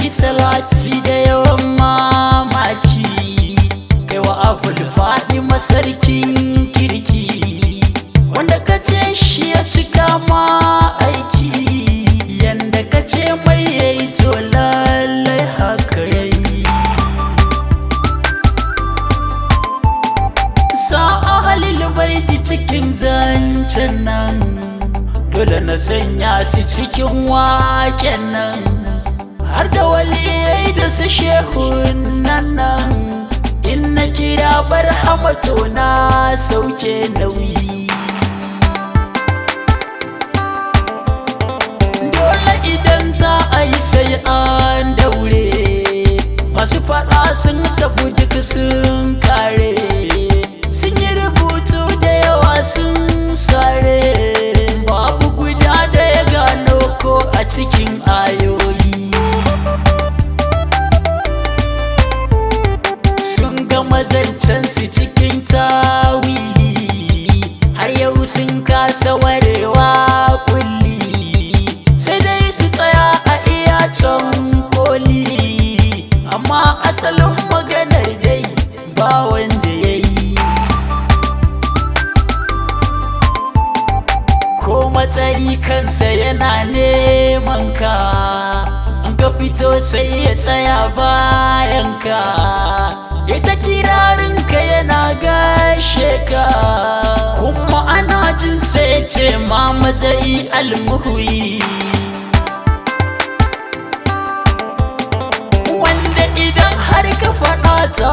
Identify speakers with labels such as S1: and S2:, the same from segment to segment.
S1: salati da yawan mamaki, kai wa abul faɗi masarkin kirki, wanda ka ce shi ya cika ma aiki, yanda ka ce mai yayi to lallai haka yayi. Sa ahalil baiti cikin zancen nan, dole na sanya su cikin waken nan, har da waliyai da su shehun nan. In na kira barhama to na sauke nauyi. Dole idan za a yi sai an daure, masu faɗa sun tafi duk sun kare, sun yi rubutu da yawa sun sare, babu guda da ya gano ko a cikin ayoyi. Sun gama zancen su cikin tawili, har yau sun kasa warewa kulli, sai dai su tsaya a iya can koli, amma asalin maganar dai ba wanda ya yi. Ko matsayi kansa yana neman ka, an ka fito sai ya tsaya bayan ka, ya ta kirarinka yana gashe ka, kuma ana jin sai ce ma matsayi almuhuyi, wanda idan har ka faɗa ta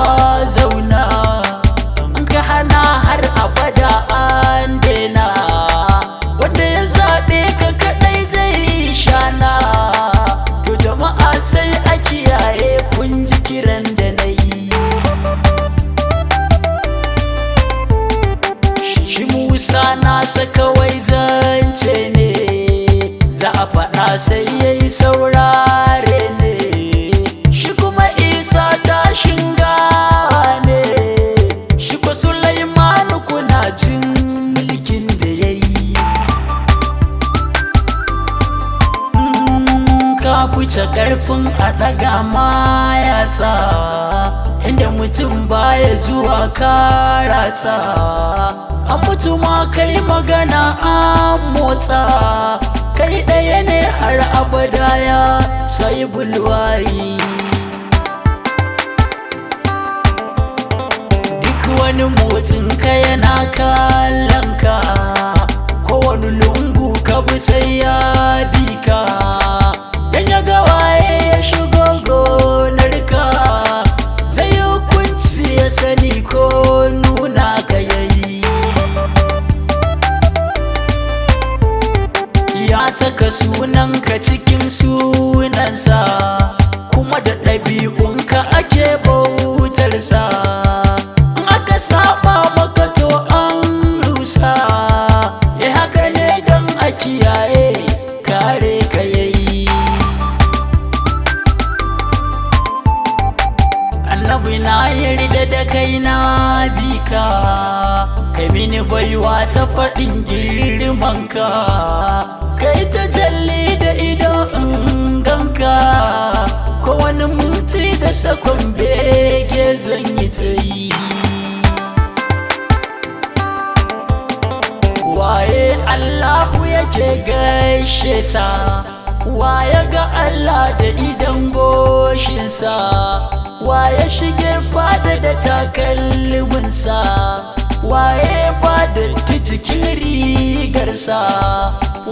S1: zauna, in ka hana har abada an daina, wanda ya zaɓe ka kaɗai zai shana. To jama'a sai a kiyaye kun ji kiran da na yi. Shi Musa nasa kawai zance ne, za a faɗa sai ya yi saurare ne, shi kuma Isa tashin gawa ne, shi ko Sulaimanu kuna jin mulkin da ya yi. Ka fice ƙarfin a ɗaga ma yatsa, inda mutum baya zuwa karatsa, an mutu ma kai magana an motsa, kai ɗaya ne har abada ya sai bulwayi. Duk wani motsin ka yana kallon ka, kowane lungu ka bi sai ya bi ka, dan ya ga waye ya shigo gonarka, zai hukunci ya sani ko nuna ka yayi. Ya saka sunanka cikin sunansa, kuma da ɗabi'unka ake bautarsa, in aka saba maka to an rusa, ya haka ne don a kiyaye kare ka yayi. Annabi na yarda da kai na bi ka, kai mini baiwa ta faɗin girmanka, kai ta jalli da ido in ganka, ko wani minti da sakon bege zan yi ta yi. Waye Allahu yake gaishe sa, waye ga Allah da idan goshinsa, waye shige fada da takalminsa, waye ba da jikin rigarsa,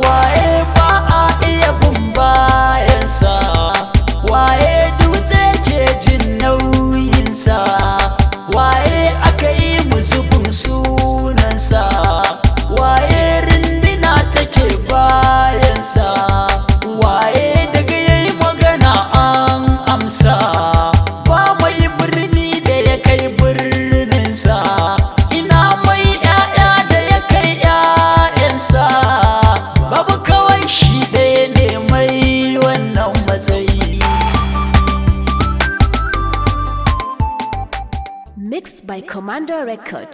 S1: waye ba a iya bin bayansa, waye dutse ke jin nauyinsa, waye aka yi mu zubin sunansa, waye rindina take bayansa, waye daga yayi magana an amsa, ba mai birni da ya kai birninsa, ina mai 'ya'ya da ya kai 'ya'yansa, babu kawai shi ɗaya ne mai wannan matsayi.
S2: Mixed by Commander Record.